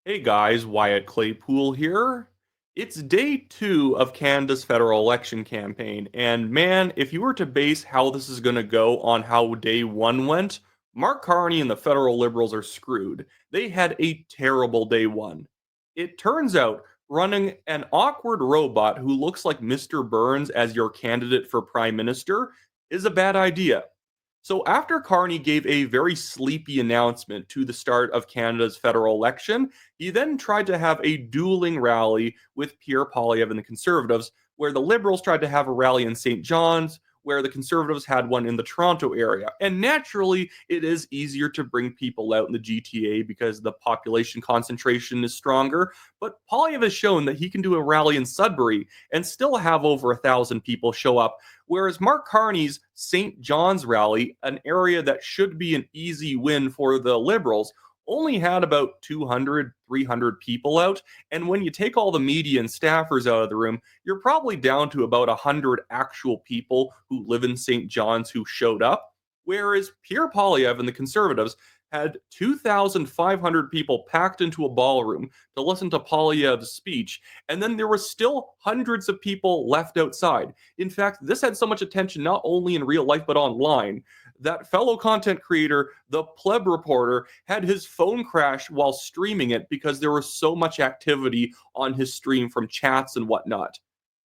Hey guys, Wyatt Claypool here. It's day 2 of Canada's federal election campaign, and man, if you were to base how this is going to go on how day 1 went, Mark Carney and the federal Liberals are screwed. They had a terrible day 1. It turns out running an awkward robot who looks like Mr. Burns as your candidate for prime minister is a bad idea. So after Carney gave a very sleepy announcement to the start of Canada's federal election, he then tried to have a dueling rally with Pierre Poilievre and the Conservatives, where the Liberals tried to have a rally in St. John's, where the Conservatives had one in the Toronto area. And naturally, it is easier to bring people out in the GTA because the population concentration is stronger. But Poilievre has shown that he can do a rally in Sudbury and still have over 1,000 people show up. Whereas Mark Carney's St. John's rally, an area that should be an easy win for the Liberals, only had about 200, 300 people out. And when you take all the media and staffers out of the room, you're probably down to about 100 actual people who live in St. John's who showed up. Whereas Pierre Poilievre and the Conservatives had 2,500 people packed into a ballroom to listen to Poilievre's speech, and then there were still hundreds of people left outside. In fact, this had so much attention not only in real life but online that fellow content creator, the Pleb Reporter, had his phone crash while streaming it because there was so much activity on his stream from chats and whatnot.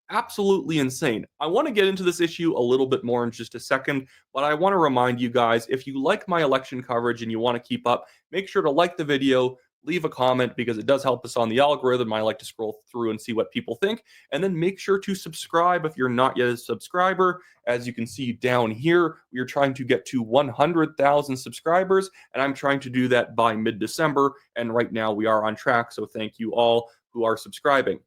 Absolutely insane. I want to get into this issue a little bit more in just a second, but I want to remind you guys, if you like my election coverage and you want to keep up, make sure to like the video, leave a comment because it does help us on the algorithm. I like to scroll through and see what people think, and then make sure to subscribe if you're not yet a subscriber. As you can see down here, we are trying to get to 100,000 subscribers, and I'm trying to do that by mid-December, and right now we are on track, so thank you all who are subscribing.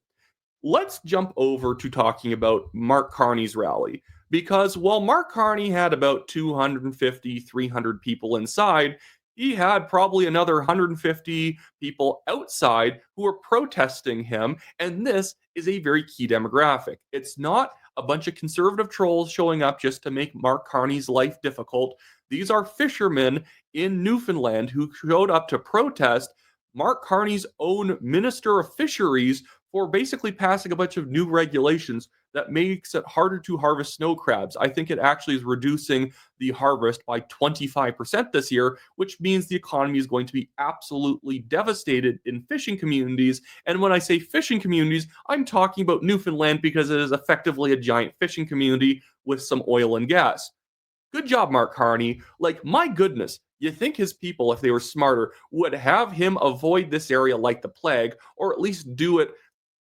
Let's jump over to talking about Mark Carney's rally. Because while Mark Carney had about 250, 300 people inside, he had probably another 150 people outside who were protesting him. And this is a very key demographic. It's not a bunch of conservative trolls showing up just to make Mark Carney's life difficult. These are fishermen in Newfoundland who showed up to protest Mark Carney's own Minister of Fisheries for basically passing a bunch of new regulations that makes it harder to harvest snow crabs. I think it actually is reducing the harvest by 25% this year, which means the economy is going to be absolutely devastated in fishing communities. And when I say fishing communities, I'm talking about Newfoundland because it is effectively a giant fishing community with some oil and gas. Good job, Mark Carney. Like, my goodness, you think his people, if they were smarter, would have him avoid this area like the plague, or at least do it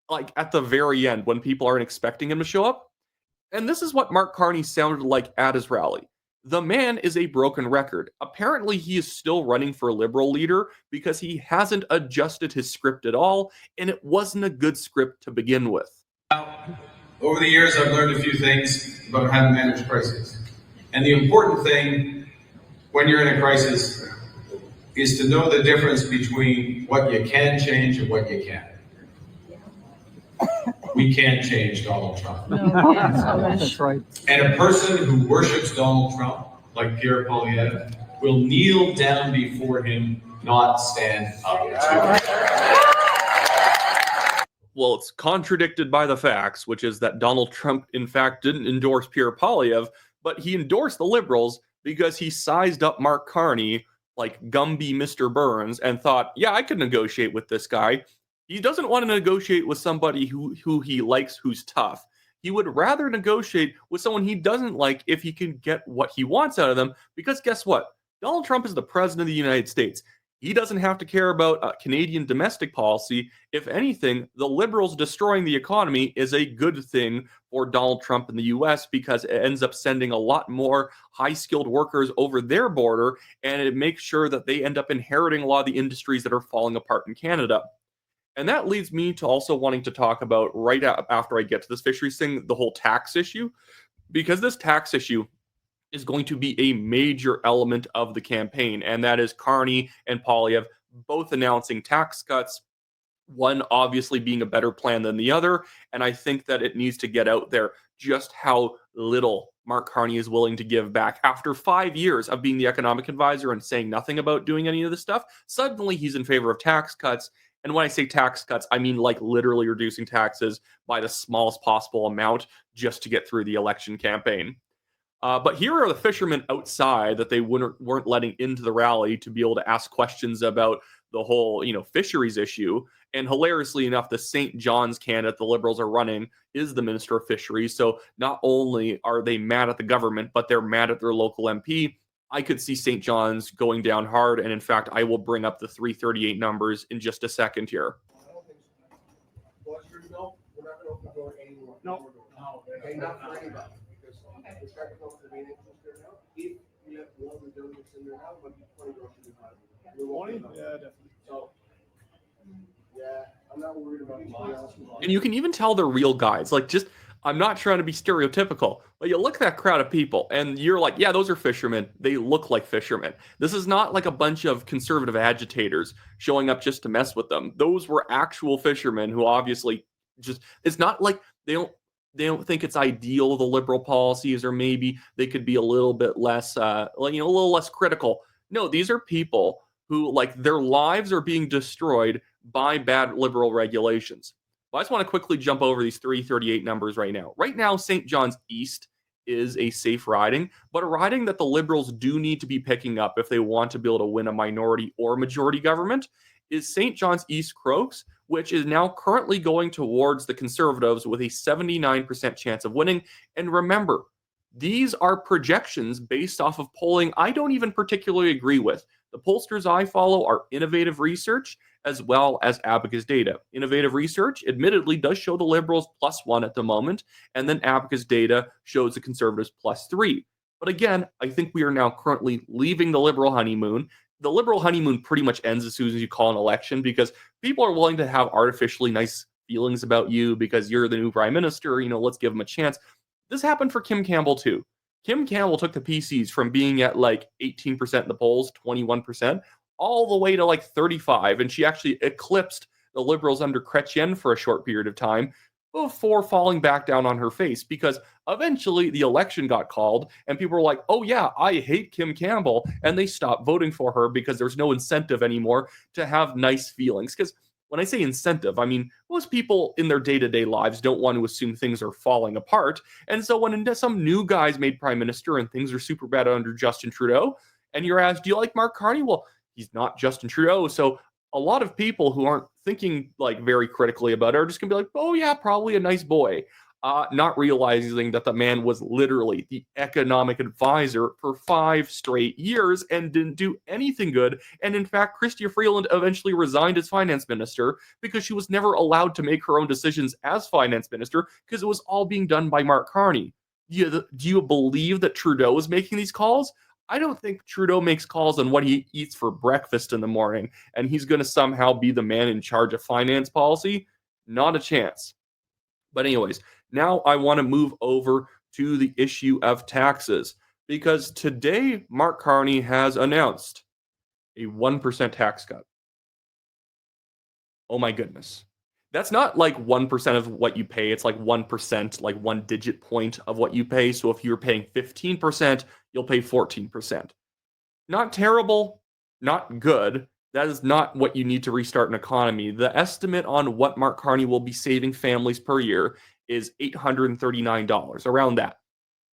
like at the very end when people aren't expecting him to show up. And this is what Mark Carney sounded like at his rally. The man is a broken record. Apparently, he is still running for Liberal leader because he hasn't adjusted his script at all, and it wasn't a good script to begin with. Over the years, I've learned a few things about how to manage crises. And the important thing when you're in a crisis is to know the difference between what you can change and what you can't. We can't change Donald Trump. No, that's right. And a person who worships Donald Trump, like Pierre Poilievre, will kneel down before him, not stand up to him. Well, it's contradicted by the facts, which is that Donald Trump, in fact, didn't endorse Pierre Poilievre, but he endorsed the Liberals because he sized up Mark Carney like Gumby Mr. Burns and thought, yeah, I could negotiate with this guy. He doesn't want to negotiate with somebody who he likes, who's tough. He would rather negotiate with someone he doesn't like if he can get what he wants out of them, because guess what? Donald Trump is the president of the United States. He doesn't have to care about Canadian domestic policy. If anything, the Liberals destroying the economy is a good thing for Donald Trump in the US because it ends up sending a lot more high-skilled workers over their border, and it makes sure that they end up inheriting a lot of the industries that are falling apart in Canada. And that leads me to also wanting to talk about, right after I get to this fisheries thing, the whole tax issue, because this tax issue is going to be a major element of the campaign, and that is Carney and Poilievre both announcing tax cuts, one obviously being a better plan than the other, and I think that it needs to get out there just how little Mark Carney is willing to give back. After 5 years of being the economic advisor and saying nothing about doing any of this stuff, suddenly he's in favor of tax cuts, And when I say tax cuts, I mean like literally reducing taxes by the smallest possible amount just to get through the election campaign. But here are the fishermen outside that they weren't letting into the rally to be able to ask questions about the whole, fisheries issue. And hilariously enough, the St. John's candidate the Liberals are running is the Minister of Fisheries. So not only are they mad at the government, but they're mad at their local MP. I could see St. John's going down hard. And in fact, I will bring up the 338 numbers in just a second here. No. Okay, not for anybody, because the second vote for the main interest there now, if you let one of the delegates in there now, but 20 goes to the bottom. 20? Yeah, definitely. So, yeah, I'm not worried about anybody else. And you can even tell they're real guys. Like, just, I'm not trying to be stereotypical, but you look at that crowd of people and you're like, yeah, those are fishermen. They look like fishermen. This is not like a bunch of conservative agitators showing up just to mess with them. Those were actual fishermen who obviously it's not like they don't think it's ideal, the liberal policies, or maybe they could be a little bit less, a little less critical. No, these are people who, like, their lives are being destroyed by bad liberal regulations. Well, I just want to quickly jump over these 338 numbers right now. Right now, St. John's East is a safe riding, but a riding that the Liberals do need to be picking up if they want to be able to win a minority or majority government is St. John's East Crokes, which is now currently going towards the Conservatives with a 79% chance of winning. And remember, these are projections based off of polling I don't even particularly agree with. The pollsters I follow are Innovative Research as well as Abacus Data. Innovative Research admittedly does show the Liberals +1 at the moment, and then Abacus Data shows the Conservatives +3. But again, I think we are now currently leaving the Liberal honeymoon. The Liberal honeymoon pretty much ends as soon as you call an election because people are willing to have artificially nice feelings about you because you're the new prime minister. Let's give them a chance. This happened for Kim Campbell too. Kim Campbell took the PCs from being at like 18% in the polls, 21%, all the way to like 35. And she actually eclipsed the Liberals under Chrétien for a short period of time before falling back down on her face because eventually the election got called and people were like, oh yeah, I hate Kim Campbell. And they stopped voting for her because there's no incentive anymore to have nice feelings. Because when I say incentive, I mean, most people in their day-to-day lives don't want to assume things are falling apart. And so when some new guy's made prime minister and things are super bad under Justin Trudeau, and you're asked, do you like Mark Carney? Well, he's not Justin Trudeau. So a lot of people who aren't thinking like very critically about it are just gonna be like, oh yeah, probably a nice boy. Not realizing that the man was literally the economic advisor for 5 straight years and didn't do anything good. And in fact, Chrystia Freeland eventually resigned as finance minister because she was never allowed to make her own decisions as finance minister because it was all being done by Mark Carney. Do you believe that Trudeau is making these calls? I don't think Trudeau makes calls on what he eats for breakfast in the morning, and he's going to somehow be the man in charge of finance policy. Not a chance. But anyways, now I want to move over to the issue of taxes, because today Mark Carney has announced a 1% tax cut. Oh my goodness. That's not like 1% of what you pay. It's like 1%, like 1 digit point of what you pay. So if you're paying 15%, you'll pay 14%. Not terrible, not good. That is not what you need to restart an economy. The estimate on what Mark Carney will be saving families per year is $839, around that.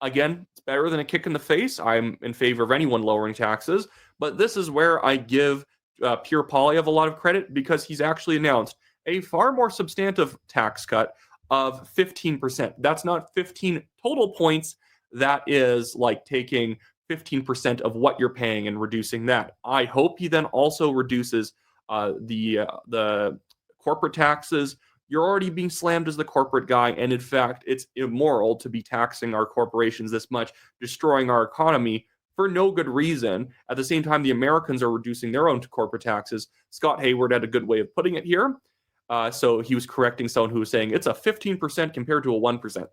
Again, it's better than a kick in the face. I'm in favor of anyone lowering taxes, but this is where I give Pierre Poilievre a lot of credit because he's actually announced a far more substantive tax cut of 15%. That's not 15 total points. That is like taking 15% of what you're paying and reducing that. I hope he then also reduces the corporate taxes. You're already being slammed as the corporate guy, and in fact, it's immoral to be taxing our corporations this much, destroying our economy for no good reason. At the same time, the Americans are reducing their own corporate taxes. Scott Hayward had a good way of putting it here. So he was correcting someone who was saying it's a 15% compared to a 1%.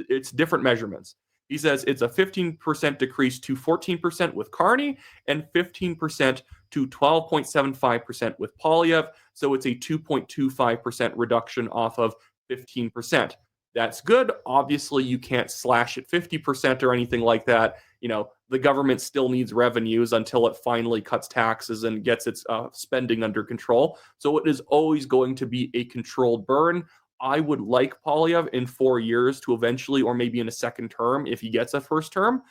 It's different measurements. He says it's a 15% decrease to 14% with Carney and 15% to 12.75% with Poilievre. So it's a 2.25% reduction off of 15%. That's good. Obviously, you can't slash it 50% or anything like that. The government still needs revenues until it finally cuts taxes and gets its spending under control. So it is always going to be a controlled burn. I would like Poilievre in 4 years to eventually, or maybe in a second term, if he gets a first term,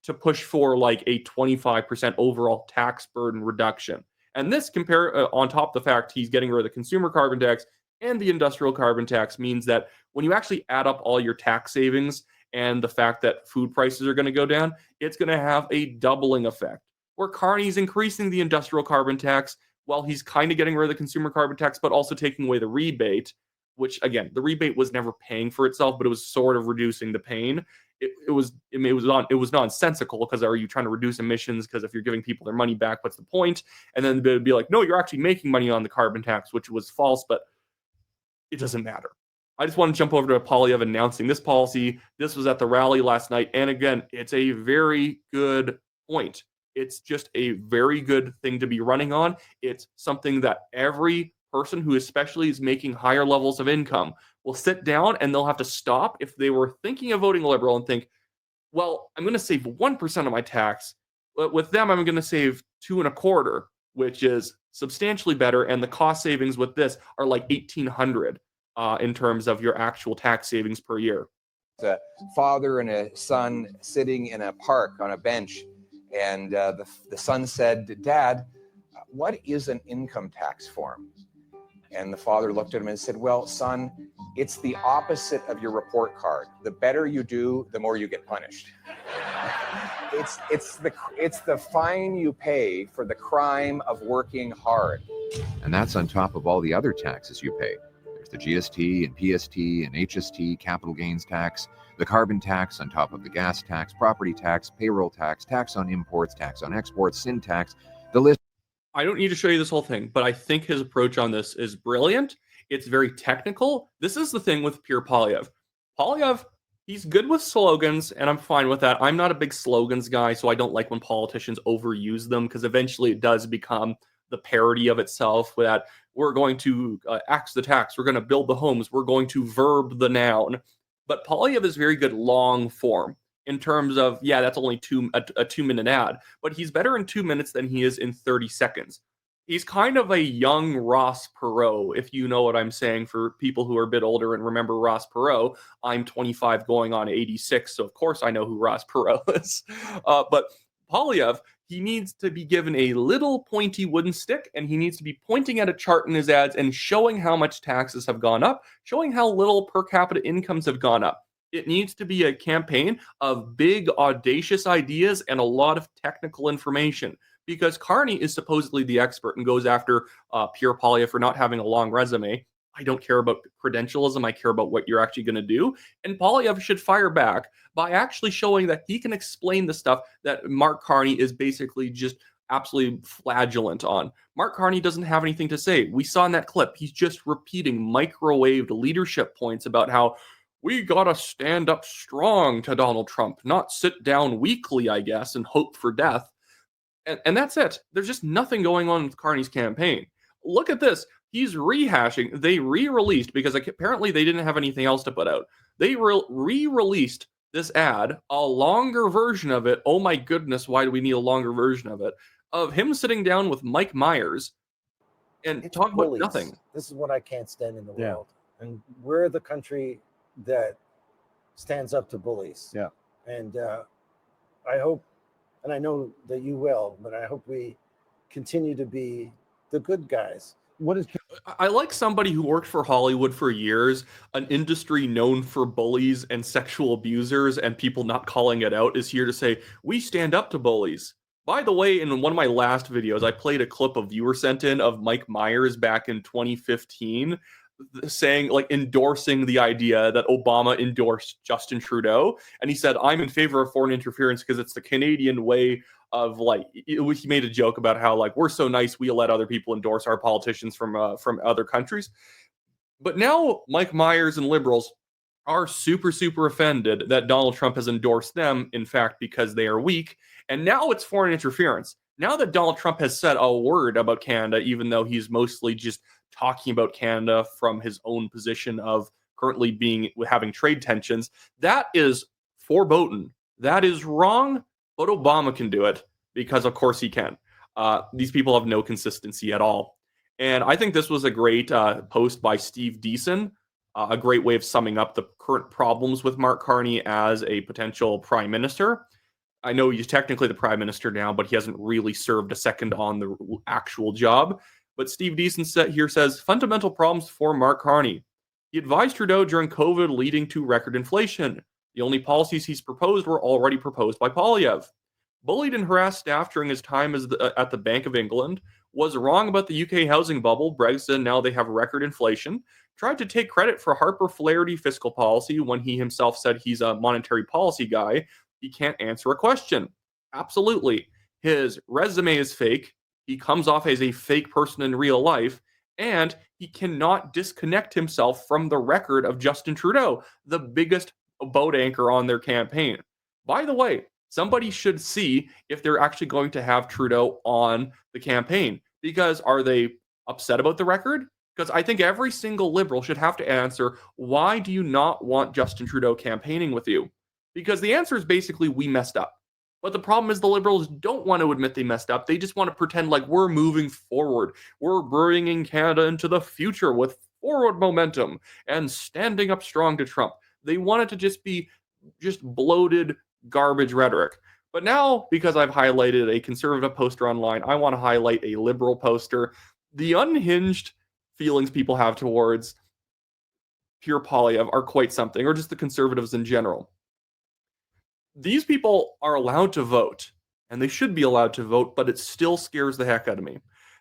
to push for like a 25% overall tax burden reduction. And this on top of the fact he's getting rid of the consumer carbon tax and the industrial carbon tax means that when you actually add up all your tax savings and the fact that food prices are going to go down, it's going to have a doubling effect. Where Carney's increasing the industrial carbon tax while he's kind of getting rid of the consumer carbon tax, but also taking away the rebate, which again, the rebate was never paying for itself, but it was sort of reducing the pain. It was nonsensical because are you trying to reduce emissions? Because if you're giving people their money back, what's the point? And then they'd be like, no, you're actually making money on the carbon tax, which was false, but it doesn't matter. I just want to jump over to Poilievre announcing this policy. This was at the rally last night. And again, it's a very good point. It's just a very good thing to be running on. It's something that every person who especially is making higher levels of income will sit down and they'll have to stop if they were thinking of voting Liberal and think, well, I'm going to save 1% of my tax. But with them, I'm going to save 2.25%, which is substantially better. And the cost savings with this are like $1,800 in terms of your actual tax savings per year. A father and a son sitting in a park on a bench, and the son said, "Dad, what is an income tax form?" And the father looked at him and said, "Well, son, it's the opposite of your report card. The better you do, the more you get punished." It's the fine you pay for the crime of working hard. And that's on top of all the other taxes you pay. There's the GST and PST and HST, capital gains tax, the carbon tax on top of the gas tax, property tax, payroll tax, tax on imports, tax on exports, sin tax. The list. I don't need to show you this whole thing, but I think his approach on this is brilliant. It's very technical. This is the thing with Pierre Poilievre. Poilievre, he's good with slogans, and I'm fine with that. I'm not a big slogans guy, so I don't like when politicians overuse them because eventually it does become the parody of itself that we're going to axe the tax, we're going to build the homes, we're going to verb the noun. But Poilievre is very good long form. In terms of, yeah, that's only a 2-minute ad, but he's better in 2 minutes than he is in 30 seconds. He's kind of a young Ross Perot, if you know what I'm saying, for people who are a bit older and remember Ross Perot. I'm 25 going on 86, so of course I know who Ross Perot is. But Poilievre, he needs to be given a little pointy wooden stick, and he needs to be pointing at a chart in his ads and showing how much taxes have gone up, showing how little per capita incomes have gone up. It needs to be a campaign of big, audacious ideas and a lot of technical information because Carney is supposedly the expert and goes after Pierre Poilievre for not having a long resume. I don't care about credentialism. I care about what you're actually going to do. And Poilievre should fire back by actually showing that he can explain the stuff that Mark Carney is basically just absolutely flagellant on. Mark Carney doesn't have anything to say. We saw in that clip, he's just repeating microwaved leadership points about how we gotta stand up strong to Donald Trump, not sit down weakly, I guess, and hope for death. And that's it. There's just nothing going on with Carney's campaign. Look at this. He's rehashing. They re-released, because apparently they didn't have anything else to put out. They re-released this ad, a longer version of it. Oh my goodness, why do we need a longer version of it? Of him sitting down with Mike Myers and talking about nothing. This is what I can't stand in the world. And we're the country that stands up to bullies. Yeah. And I hope, and I know that you will, but I hope we continue to be the good guys. I like somebody who worked for Hollywood for years, an industry known for bullies and sexual abusers and people not calling it out, is here to say, we stand up to bullies. By the way, in one of my last videos, I played a clip a viewer sent in of Mike Myers back in 2015 saying, like, endorsing the idea that Obama endorsed Justin Trudeau. And he said, I'm in favor of foreign interference because it's the Canadian way of, like, he made a joke about how, like, we're so nice, we let other people endorse our politicians from other countries. But now Mike Myers and liberals are super, super offended that Donald Trump has endorsed them, in fact, because they are weak. And now it's foreign interference. Now that Donald Trump has said a word about Canada, even though he's mostly just talking about Canada from his own position of currently having trade tensions. That is foreboding. That is wrong, but Obama can do it because, of course, he can. These people have no consistency at all. And I think this was a great post by Steve Deason, a great way of summing up the current problems with Mark Carney as a potential prime minister. I know he's technically the prime minister now, but he hasn't really served a second on the actual job. But Steve Deason here says, fundamental problems for Mark Carney. He advised Trudeau during COVID, leading to record inflation. The only policies he's proposed were already proposed by Poilievre. Bullied and harassed staff during his time at the Bank of England, was wrong about the UK housing bubble, Brexit, now they have record inflation, tried to take credit for Harper Flaherty fiscal policy when he himself said he's a monetary policy guy. He can't answer a question. Absolutely. His resume is fake. He comes off as a fake person in real life, and he cannot disconnect himself from the record of Justin Trudeau, the biggest boat anchor on their campaign. By the way, somebody should see if they're actually going to have Trudeau on the campaign, because are they upset about the record? Because I think every single Liberal should have to answer, why do you not want Justin Trudeau campaigning with you? Because the answer is basically, we messed up. But the problem is the Liberals don't want to admit they messed up. They just want to pretend like we're moving forward. We're bringing Canada into the future with forward momentum and standing up strong to Trump. They want it to just be bloated garbage rhetoric. But now, because I've highlighted a conservative poster online, I want to highlight a Liberal poster. The unhinged feelings people have towards Pierre Poilievre are quite something, or just the conservatives in general. These people are allowed to vote, and they should be allowed to vote, but it still scares the heck out of me.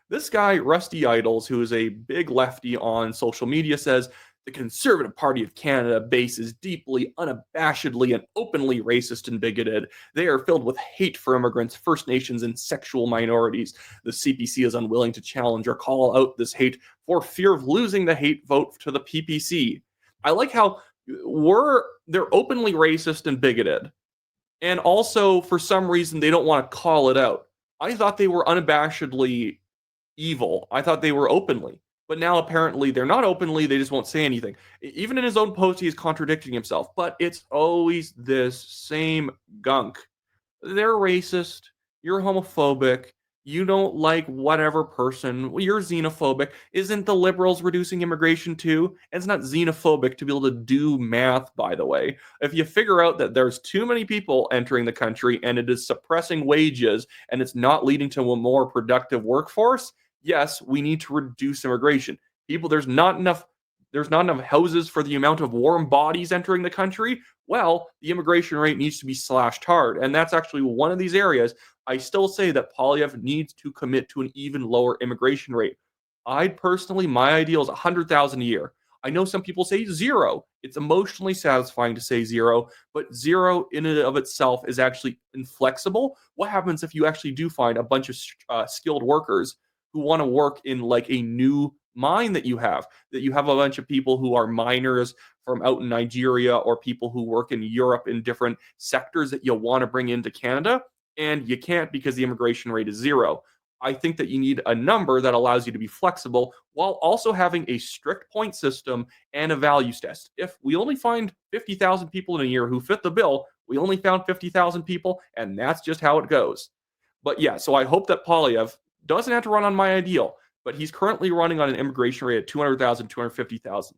This guy, Rusty Idles, who is a big lefty on social media, says the Conservative Party of Canada base is deeply, unabashedly, and openly racist and bigoted. They are filled with hate for immigrants, First Nations, and sexual minorities. The CPC is unwilling to challenge or call out this hate for fear of losing the hate vote to the PPC. I like how they're openly racist and bigoted. And also, for some reason, they don't want to call it out. I thought they were unabashedly evil. I thought they were openly. But now, apparently, they're not openly. They just won't say anything. Even in his own post, he is contradicting himself. But it's always this same gunk. They're racist. You're homophobic. You don't like whatever person. You're xenophobic. Isn't the Liberals reducing immigration too? And it's not xenophobic to be able to do math, by the way. If you figure out that there's too many people entering the country and it is suppressing wages and it's not leading to a more productive workforce, yes, we need to reduce immigration. There's not enough houses for the amount of warm bodies entering the country. Well, the immigration rate needs to be slashed hard. And that's actually one of these areas. I still say that Poilievre needs to commit to an even lower immigration rate. My ideal is 100,000 a year. I know some people say zero. It's emotionally satisfying to say zero, but zero in and of itself is actually inflexible. What happens if you actually do find a bunch of skilled workers who want to work in like a new mine that you have a bunch of people who are miners from out in Nigeria, or people who work in Europe in different sectors that you want to bring into Canada, and you can't because the immigration rate is zero. I think that you need a number that allows you to be flexible while also having a strict point system and a values test. If we only find 50,000 people in a year who fit the bill, we only found 50,000 people, and that's just how it goes. But yeah, so I hope that Poilievre doesn't have to run on my ideal, but he's currently running on an immigration rate of 200,000, 250,000.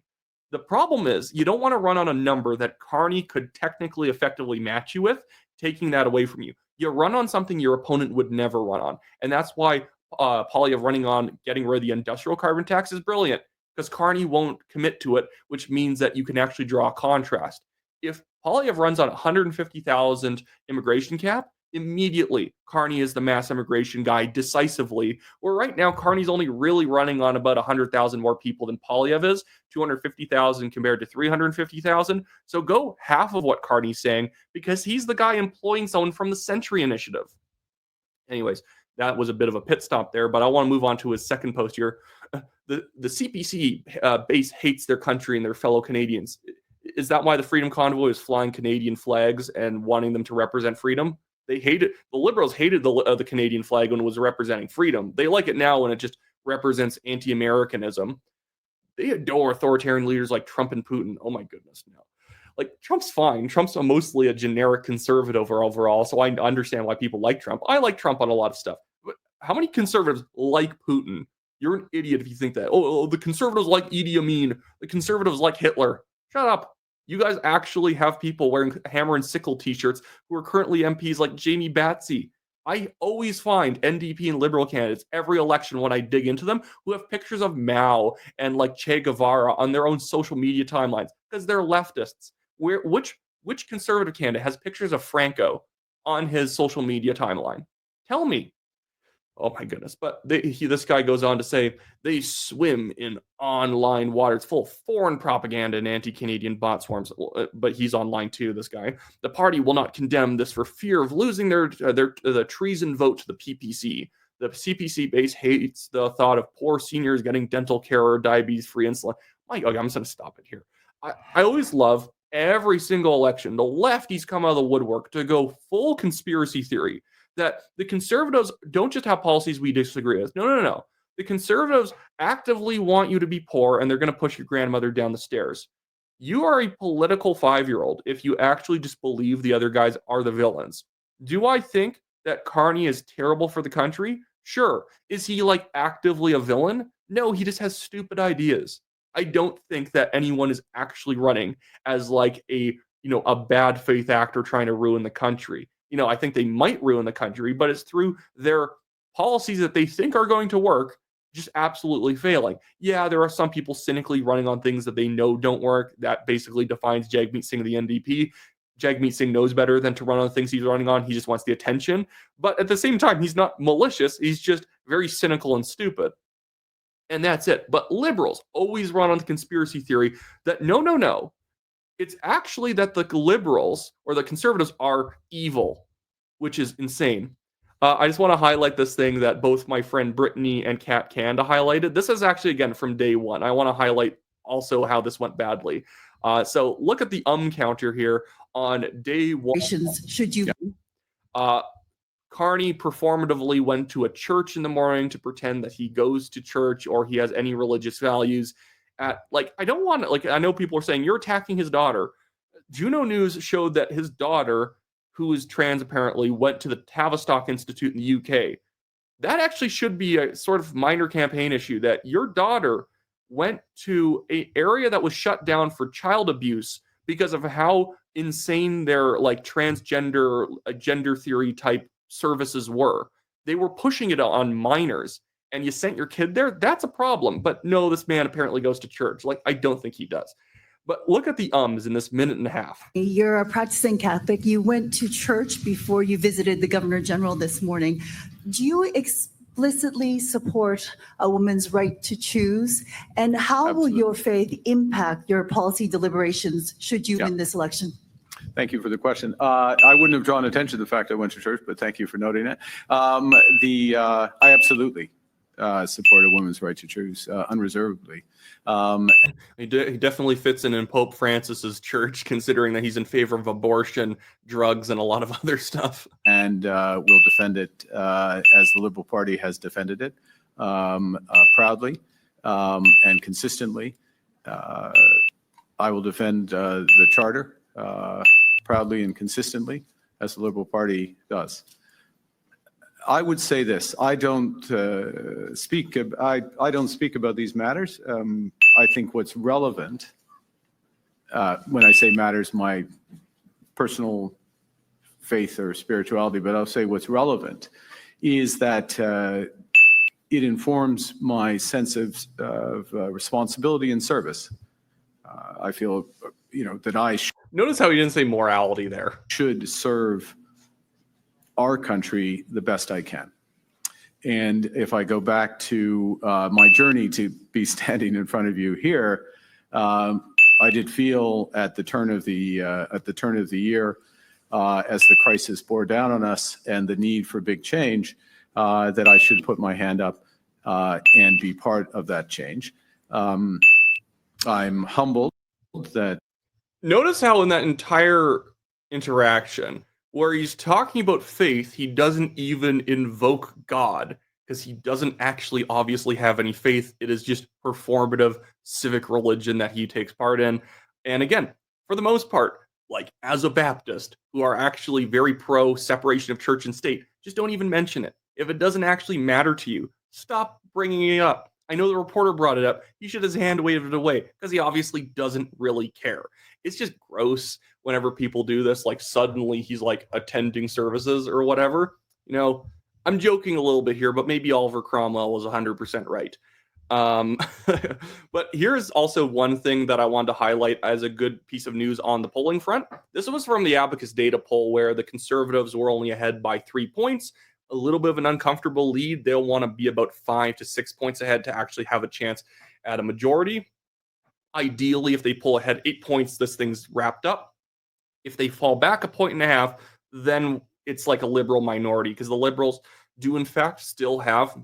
The problem is you don't want to run on a number that Carney could technically effectively match you with, taking that away from you. You run on something your opponent would never run on. And that's why Poilievre running on getting rid of the industrial carbon tax is brilliant, because Carney won't commit to it, which means that you can actually draw a contrast. If Poilievre runs on 150,000 immigration cap, immediately Carney is the mass immigration guy decisively, where right now Carney's only really running on about 100,000 more people than Poilievre is, 250,000 compared to 350,000. So go half of what Carney's saying, because he's the guy employing someone from the Century Initiative. Anyways, that was a bit of a pit stop there, but I want to move on to his second post here. The CPC base hates their country and their fellow Canadians. Is that why the Freedom Convoy is flying Canadian flags and wanting them to represent freedom? They hated, the Liberals hated the Canadian flag when it was representing freedom. They like it now when it just represents anti-Americanism. they adore authoritarian leaders like Trump and Putin. Oh my goodness, no. Like Trump's fine. Trump's mostly a generic conservative overall, so I understand why people like Trump. I like Trump on a lot of stuff. But how many conservatives like Putin? You're an idiot if you think that. Oh, the conservatives like Idi Amin. The conservatives like Hitler. Shut up. You guys actually have people wearing hammer and sickle t-shirts who are currently MPs like Jamie Batsey. I always find NDP and Liberal candidates every election when I dig into them who have pictures of Mao and like Che Guevara on their own social media timelines because they're leftists. Which conservative candidate has pictures of Franco on his social media timeline? Tell me. Oh my goodness. But this guy goes on to say they swim in online waters full of foreign propaganda and anti-Canadian bot swarms. But he's online too, this guy. The party will not condemn this for fear of losing the treason vote to the PPC. The CPC base hates the thought of poor seniors getting dental care or diabetes-free insulin. I'm just going to stop it here. I always love every single election. The lefties come out of the woodwork to go full conspiracy theory. That the conservatives don't just have policies we disagree with. No. The conservatives actively want you to be poor and they're going to push your grandmother down the stairs. You are a political 5-year-old if you actually just believe the other guys are the villains. Do I think that Carney is terrible for the country? Sure. Is he like actively a villain? No, he just has stupid ideas. I don't think that anyone is actually running as like a bad faith actor trying to ruin the country. I think they might ruin the country, but it's through their policies that they think are going to work, just absolutely failing. Yeah, there are some people cynically running on things that they know don't work. That basically defines Jagmeet Singh of the NDP. Jagmeet Singh knows better than to run on the things he's running on. He just wants the attention. But at the same time, he's not malicious. He's just very cynical and stupid. And that's it. But liberals always run on the conspiracy theory that no. It's actually that the liberals or the conservatives are evil, which is insane. I just want to highlight this thing that both my friend Brittany and Kat Kanda highlighted. This is actually, again, from day one. I want to highlight also how this went badly. So look at the counter here on day one. Should you? Carney performatively went to a church in the morning to pretend that he goes to church or he has any religious values. I don't want to, I know people are saying you're attacking his daughter. Juno News showed that his daughter, who is trans apparently, went to the Tavistock Institute in the UK. That actually should be a sort of minor campaign issue, that your daughter went to an area that was shut down for child abuse because of how insane their transgender gender theory type services were. They were pushing it on minors. And you sent your kid there, that's a problem. But no, this man apparently goes to church. I don't think he does. But look at the in this minute and a half. You're a practicing Catholic. You went to church before you visited the Governor General this morning. Do you explicitly support a woman's right to choose? And how will your faith impact your policy deliberations should you win this election? Thank you for the question. I wouldn't have drawn attention to the fact I went to church, but thank you for noting it. I absolutely support a woman's right to choose unreservedly. He definitely fits in Pope Francis's church, considering that he's in favor of abortion, drugs, and a lot of other stuff. And we'll defend it as the Liberal Party has defended it proudly and consistently. I will defend the Charter proudly and consistently, as the Liberal Party does. I would say this: I don't speak about these matters. I think what's relevant, when I say matters, my personal faith or spirituality, but I'll say what's relevant is that it informs my sense of responsibility and service. I feel, that I notice how he didn't say morality there. Should serve our country the best I can. And if I go back to my journey to be standing in front of you here, I did feel at the turn of the year, as the crisis bore down on us and the need for big change, that I should put my hand up and be part of that change. I'm humbled that. Notice how in that entire interaction, where he's talking about faith, he doesn't even invoke God, because he doesn't actually obviously have any faith. It is just performative civic religion that he takes part in. And again, for the most part, like as a Baptist, who are actually very pro separation of church and state, just don't even mention it. If it doesn't actually matter to you, stop bringing it up. I know the reporter brought it up. He should have his hand waved it away because he obviously doesn't really care. It's just gross whenever people do this. Like suddenly he's like attending services or whatever. You know, I'm joking a little bit here, but maybe Oliver Cromwell was 100% right. But here's also one thing that I wanted to highlight as a good piece of news on the polling front. This was from the Abacus data poll where the Conservatives were only ahead by 3 points. A little bit of an uncomfortable lead. They'll want to be about 5 to 6 points ahead to actually have a chance at a majority. Ideally, if they pull ahead 8 points, this thing's wrapped up. If they fall back 1.5 points, then it's like a liberal minority because the Liberals do in fact still have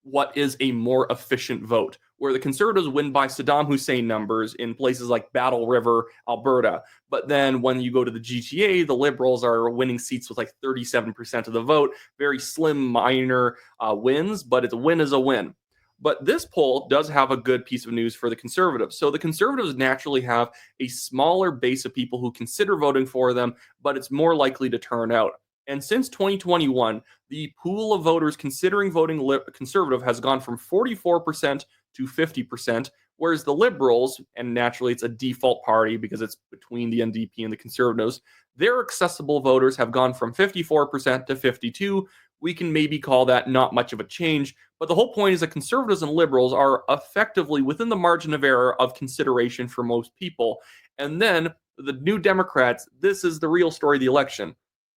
what is a more efficient vote, where the Conservatives win by Saddam Hussein numbers in places like Battle River, Alberta. But then when you go to the GTA, the Liberals are winning seats with like 37% of the vote, very slim, minor wins, but a win is a win. But this poll does have a good piece of news for the Conservatives. So the Conservatives naturally have a smaller base of people who consider voting for them, but it's more likely to turn out. And since 2021, the pool of voters considering voting Conservative has gone from 44% to 50%, whereas the Liberals, and naturally it's a default party because it's between the NDP and the Conservatives, their accessible voters have gone from 54% to 52%. We can maybe call that not much of a change, but the whole point is that Conservatives and Liberals are effectively within the margin of error of consideration for most people. And then the New Democrats, this is the real story of the election.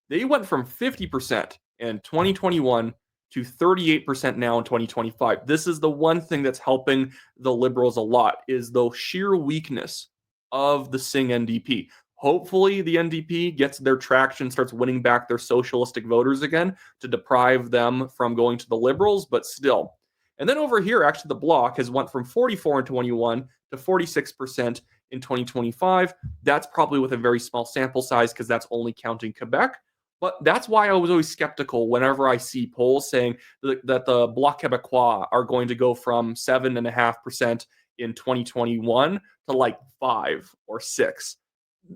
They went from 50% in 2021 to 38% now in 2025. This is the one thing that's helping the Liberals a lot, is the sheer weakness of the Singh NDP. Hopefully the NDP gets their traction, starts winning back their socialistic voters again to deprive them from going to the Liberals, but still. And then over here, actually, the Bloc has went from 44 in 21 to 46% in 2025. That's probably with a very small sample size because that's only counting Quebec. But that's why I was always skeptical whenever I see polls saying that the Bloc Québécois are going to go from 7.5% in 2021 to like 5 or 6.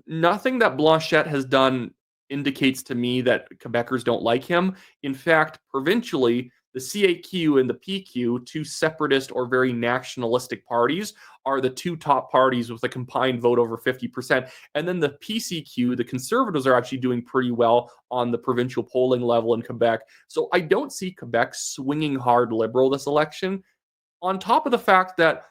Nothing that Blanchette has done indicates to me that Quebecers don't like him. In fact, provincially, the CAQ and the PQ, two separatist or very nationalistic parties, are the two top parties with a combined vote over 50%. And then the PCQ, the Conservatives, are actually doing pretty well on the provincial polling level in Quebec. So I don't see Quebec swinging hard Liberal this election. On top of the fact that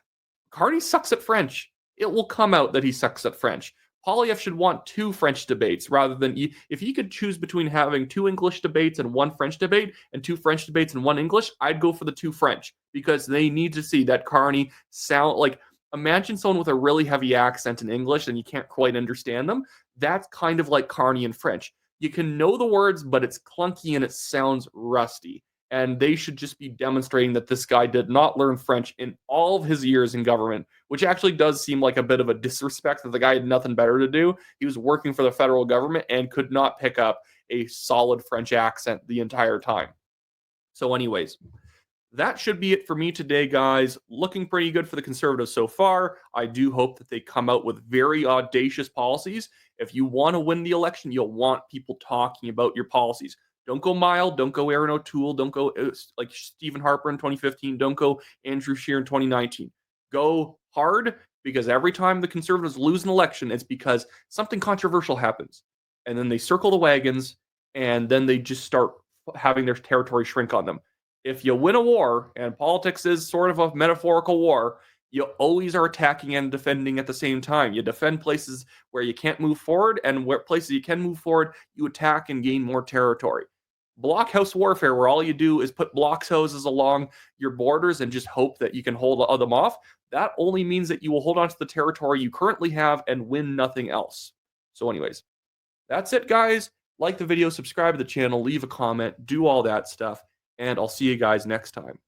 Carney sucks at French. It will come out that he sucks at French. Poilievre should want 2 French debates rather than, if he could choose between having 2 English debates and 1 French debate and 2 French debates and 1 English, I'd go for the 2 French because they need to see that Carney sound like, imagine someone with a really heavy accent in English and you can't quite understand them. That's kind of like Carney in French. You can know the words, but it's clunky and it sounds rusty. And they should just be demonstrating that this guy did not learn French in all of his years in government, which actually does seem like a bit of a disrespect that the guy had nothing better to do. He was working for the federal government and could not pick up a solid French accent the entire time. So anyways, that should be it for me today, guys. Looking pretty good for the Conservatives so far. I do hope that they come out with very audacious policies. If you want to win the election, you'll want people talking about your policies. Don't go mild. Don't go Aaron O'Toole. Don't go like Stephen Harper in 2015. Don't go Andrew Scheer in 2019. Go hard, because every time the Conservatives lose an election, it's because something controversial happens. And then they circle the wagons, and then they just start having their territory shrink on them. If you win a war, and politics is sort of a metaphorical war, you always are attacking and defending at the same time. You defend places where you can't move forward, and where places you can move forward, you attack and gain more territory. Blockhouse warfare, where all you do is put houses along your borders and just hope that you can hold them off, that only means that you will hold on to the territory you currently have and win nothing else. So anyways, that's it, guys. Like the video, subscribe to the channel, leave a comment, do all that stuff, and I'll see you guys next time.